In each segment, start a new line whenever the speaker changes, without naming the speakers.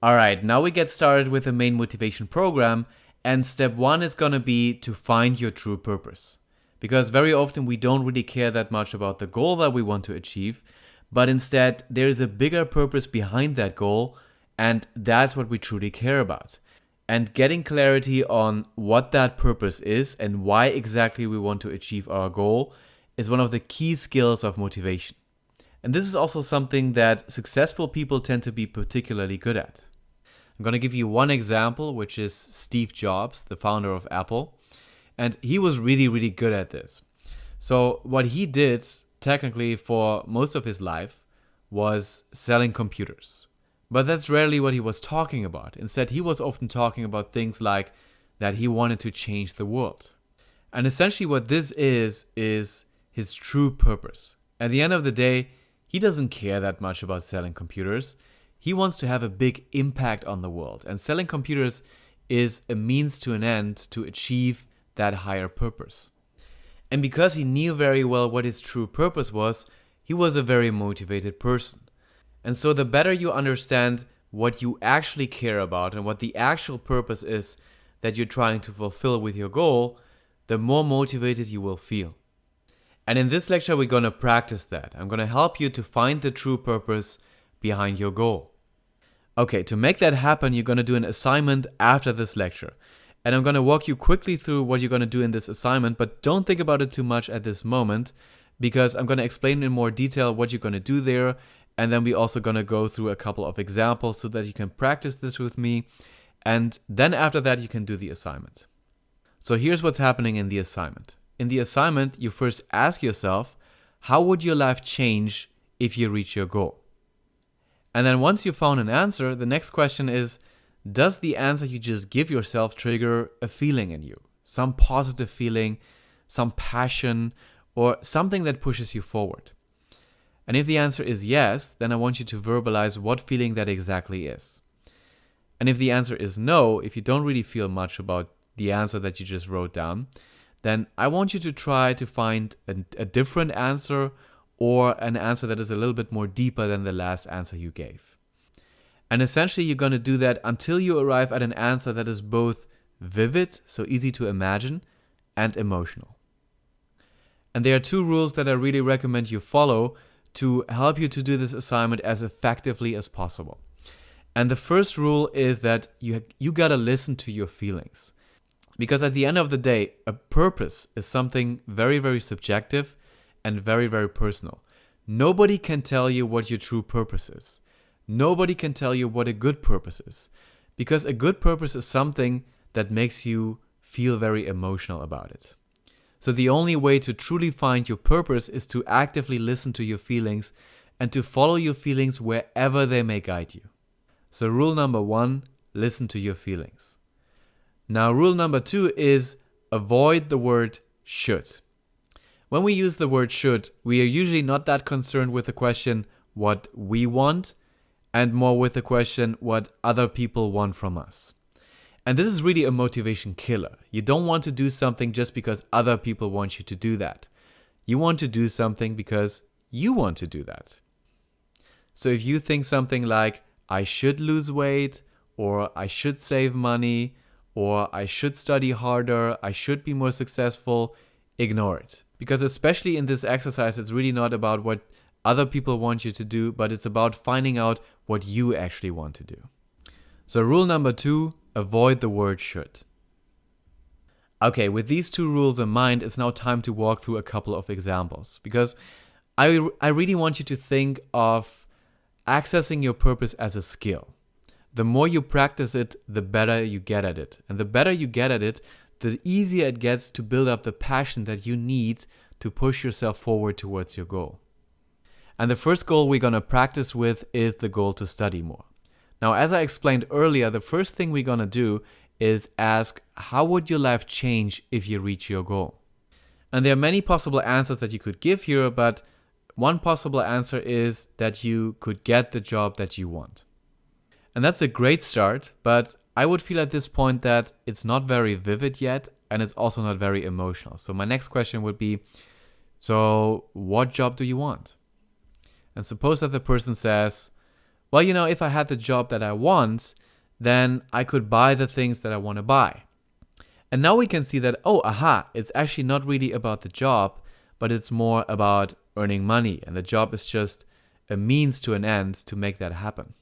Alright, now we get started with the main motivation program, and step one is gonna be to find your true purpose. Because very often we don't really care that much about the goal that we want to achieve, but instead there is a bigger purpose behind that goal, and that's what we truly care about. And getting clarity on what that purpose is and why exactly we want to achieve our goal is one of the key skills of motivation. And this is also something that successful people tend to be particularly good at. I'm going to give you one example, which is Steve Jobs, the founder of Apple. And he was really, really good at this. So what he did technically for most of his life was selling computers. But that's rarely what he was talking about. Instead, he was often talking about things like that he wanted to change the world. And essentially what this is his true purpose. At the end of the day, he doesn't care that much about selling computers. He wants to have a big impact on the world. And selling computers is a means to an end to achieve that higher purpose. And because he knew very well what his true purpose was, he was a very motivated person. And so the better you understand what you actually care about and what the actual purpose is that you're trying to fulfill with your goal, the more motivated you will feel. And in this lecture, we're going to practice that. I'm going to help you to find the true purpose behind your goal. Okay, to make that happen, you're going to do an assignment after this lecture. And I'm going to walk you quickly through what you're going to do in this assignment, but don't think about it too much at this moment, because I'm going to explain in more detail what you're going to do there. And then we're also going to go through a couple of examples so that you can practice this with me. And then after that, you can do the assignment. So here's what's happening in the assignment. In the assignment, you first ask yourself, how would your life change if you reach your goal? And then once you found an answer, the next question is, does the answer you just give yourself trigger a feeling in you? Some positive feeling, some passion, or something that pushes you forward? And if the answer is yes, then I want you to verbalize what feeling that exactly is. And if the answer is no, if you don't really feel much about the answer that you just wrote down, then I want you to try to find a different answer, or an answer that is a little bit more deeper than the last answer you gave. And essentially you're going to do that until you arrive at an answer that is both vivid, so easy to imagine, and emotional. And there are two rules that I really recommend you follow to help you to do this assignment as effectively as possible. And the first rule is that you gotta listen to your feelings. Because at the end of the day, a purpose is something very, very subjective and very, very personal. Nobody can tell you what your true purpose is. Nobody can tell you what a good purpose is. Because a good purpose is something that makes you feel very emotional about it. So the only way to truly find your purpose is to actively listen to your feelings and to follow your feelings wherever they may guide you. So rule number one, listen to your feelings. Now rule number two is avoid the word should. When we use the word should, we are usually not that concerned with the question what we want, and more with the question what other people want from us. And this is really a motivation killer. You don't want to do something just because other people want you to do that. You want to do something because you want to do that. So if you think something like, I should lose weight, or I should save money, or I should study harder, I should be more successful, ignore it. Because especially in this exercise, it's really not about what other people want you to do, but it's about finding out what you actually want to do. So rule number two, avoid the word should. Okay, with these two rules in mind, it's now time to walk through a couple of examples. Because I really want you to think of accessing your purpose as a skill. The more you practice it, the better you get at it. And the better you get at it, the easier it gets to build up the passion that you need to push yourself forward towards your goal. And the first goal we're going to practice with is the goal to study more. Now, as I explained earlier, the first thing we're going to do is ask, how would your life change if you reach your goal? And there are many possible answers that you could give here, but one possible answer is that you could get the job that you want. And that's a great start, but I would feel at this point that it's not very vivid yet, and it's also not very emotional. So my next question would be, so what job do you want? And suppose that the person says, well, if I had the job that I want, then I could buy the things that I want to buy. And now we can see that, it's actually not really about the job, but it's more about earning money. And the job is just a means to an end to make that happen.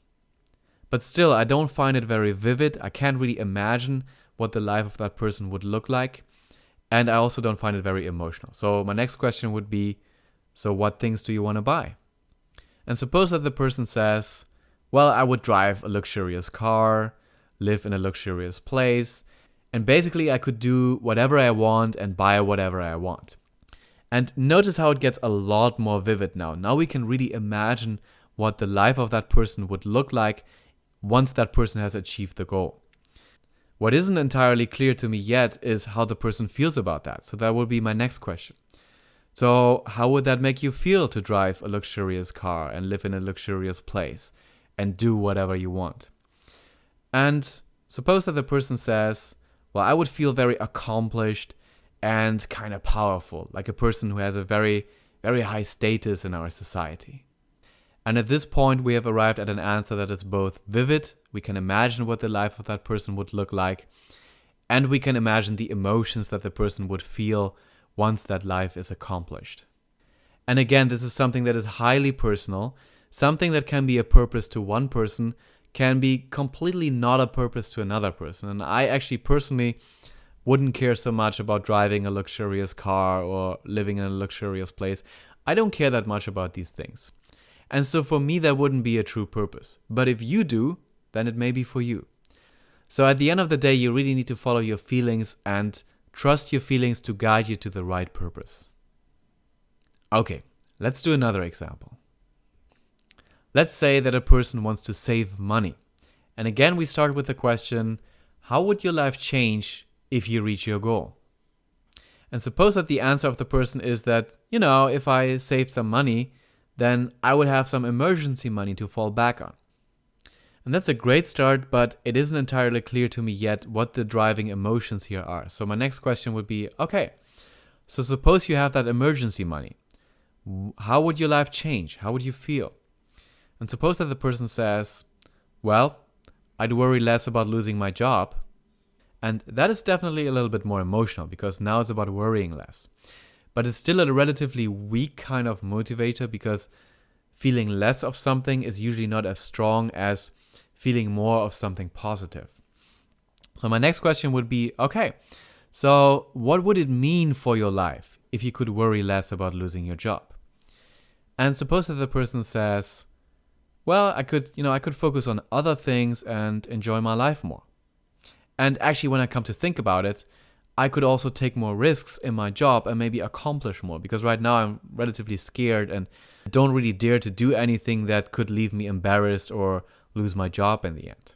But still, I don't find it very vivid. I can't really imagine what the life of that person would look like. And I also don't find it very emotional. So my next question would be, so what things do you want to buy? And suppose that the person says, well, I would drive a luxurious car, live in a luxurious place, and basically I could do whatever I want and buy whatever I want. And notice how it gets a lot more vivid now. Now we can really imagine what the life of that person would look like once that person has achieved the goal. What isn't entirely clear to me yet is how the person feels about that. So that would be my next question. So how would that make you feel to drive a luxurious car and live in a luxurious place and do whatever you want? And suppose that the person says, well, I would feel very accomplished and kind of powerful, like a person who has a very, very high status in our society. And at this point, we have arrived at an answer that is both vivid, we can imagine what the life of that person would look like, and we can imagine the emotions that the person would feel once that life is accomplished. And again, this is something that is highly personal. Something that can be a purpose to one person can be completely not a purpose to another person. And I actually personally wouldn't care so much about driving a luxurious car or living in a luxurious place. I don't care that much about these things. And so for me, that wouldn't be a true purpose. But if you do, then it may be for you. So at the end of the day, you really need to follow your feelings and trust your feelings to guide you to the right purpose. Okay, let's do another example. Let's say that a person wants to save money. And again, we start with the question, how would your life change if you reach your goal? And suppose that the answer of the person is that, if I saved some money, then I would have some emergency money to fall back on. And that's a great start, but it isn't entirely clear to me yet what the driving emotions here are. So my next question would be, okay, so suppose you have that emergency money. How would your life change? How would you feel? And suppose that the person says, well, I'd worry less about losing my job. And that is definitely a little bit more emotional because now it's about worrying less. But it's still a relatively weak kind of motivator because feeling less of something is usually not as strong as feeling more of something positive. So my next question would be, okay, so what would it mean for your life if you could worry less about losing your job? And suppose that the person says, well, I could focus on other things and enjoy my life more. And actually, when I come to think about it, I could also take more risks in my job and maybe accomplish more because right now I'm relatively scared and don't really dare to do anything that could leave me embarrassed or lose my job in the end.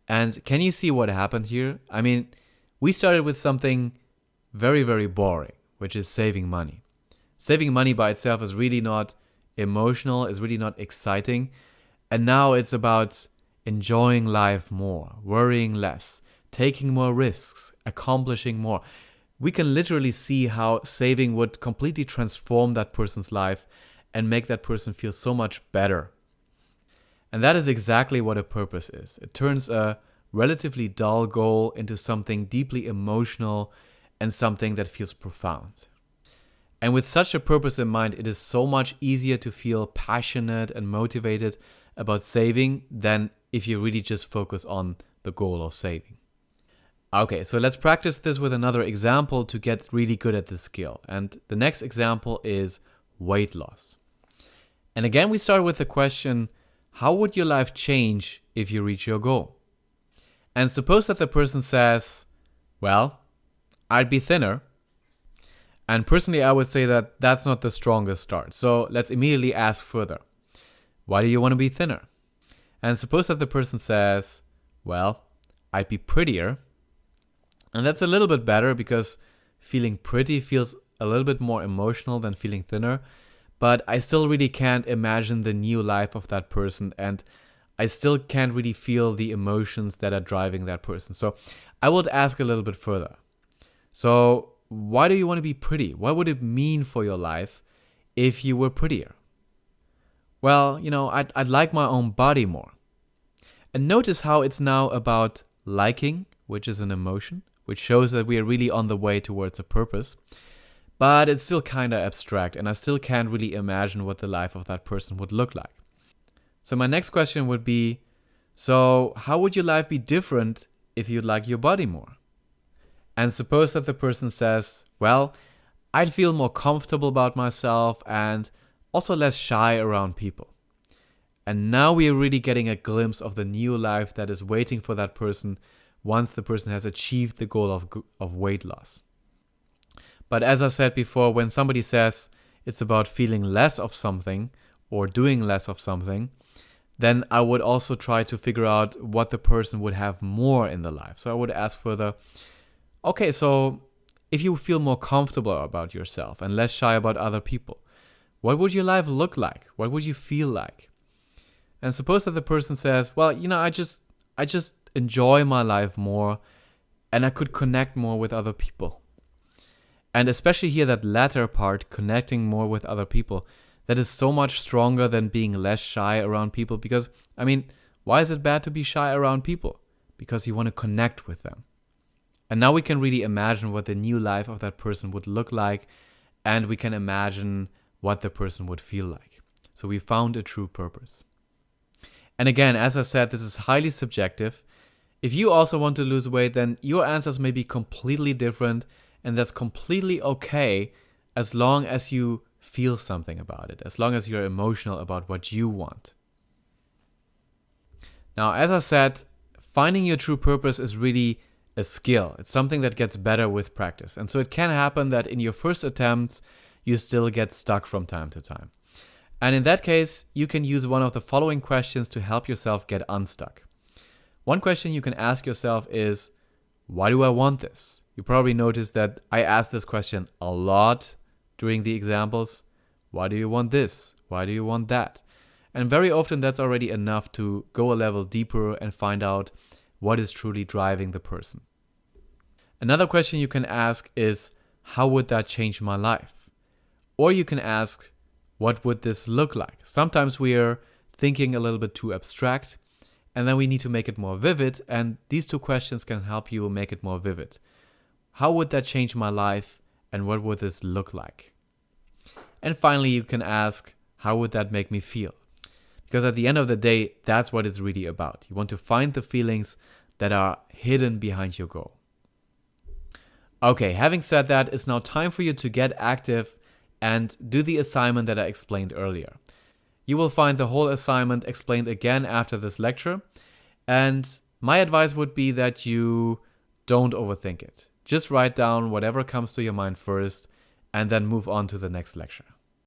And can you see what happened here? I mean, we started with something very, very boring, which is saving money. Saving money by itself is really not emotional, is really not exciting. And now it's about enjoying life more, worrying less, taking more risks, accomplishing more. We can literally see how saving would completely transform that person's life and make that person feel so much better. And that is exactly what a purpose is. It turns a relatively dull goal into something deeply emotional and something that feels profound. And with such a purpose in mind, it is so much easier to feel passionate and motivated about saving than if you really just focus on the goal of saving. Okay, so let's practice this with another example to get really good at this skill. And the next example is weight loss. And again, we start with the question, how would your life change if you reach your goal? And suppose that the person says, well, I'd be thinner. And personally, I would say that that's not the strongest start. So let's immediately ask further. Why do you want to be thinner? And suppose that the person says, well, I'd be prettier. And that's a little bit better because feeling pretty feels a little bit more emotional than feeling thinner. But I still really can't imagine the new life of that person. And I still can't really feel the emotions that are driving that person. So I would ask a little bit further. So why do you want to be pretty? What would it mean for your life if you were prettier? Well, I'd like my own body more. And notice how it's now about liking, which is an emotion, which shows that we are really on the way towards a purpose. But it's still kind of abstract, and I still can't really imagine what the life of that person would look like. So my next question would be, so how would your life be different if you like your body more? And suppose that the person says, well, I'd feel more comfortable about myself and also less shy around people. And now we are really getting a glimpse of the new life that is waiting for that person once the person has achieved the goal of weight loss. But as I said before, when somebody says it's about feeling less of something or doing less of something, then I would also try to figure out what the person would have more in the life. So I would ask further, okay, so if you feel more comfortable about yourself and less shy about other people, what would your life look like? What would you feel like? And suppose that the person says, well, I just enjoy my life more and I could connect more with other people. And especially here, that latter part, connecting more with other people, that is so much stronger than being less shy around people. Because, why is it bad to be shy around people? Because you want to connect with them. And now we can really imagine what the new life of that person would look like, and we can imagine what the person would feel like. So we found a true purpose. And again, as I said, this is highly subjective. If you also want to lose weight, then your answers may be completely different, and that's completely okay as long as you feel something about it, as long as you're emotional about what you want. Now, as I said, finding your true purpose is really a skill. It's something that gets better with practice. And so it can happen that in your first attempts, you still get stuck from time to time. And in that case, you can use one of the following questions to help yourself get unstuck. One question you can ask yourself is, why do I want this? You probably noticed that I asked this question a lot during the examples. Why do you want this? Why do you want that? And very often that's already enough to go a level deeper and find out what is truly driving the person. Another question you can ask is, how would that change my life? Or you can ask, what would this look like? Sometimes we are thinking a little bit too abstract, and then we need to make it more vivid, and these two questions can help you make it more vivid. How would that change my life, and what would this look like? And finally, you can ask, how would that make me feel? Because at the end of the day, that's what it's really about. You want to find the feelings that are hidden behind your goal. Okay, having said that, it's now time for you to get active and do the assignment that I explained earlier. You will find the whole assignment explained again after this lecture. And my advice would be that you don't overthink it. Just write down whatever comes to your mind first and then move on to the next lecture.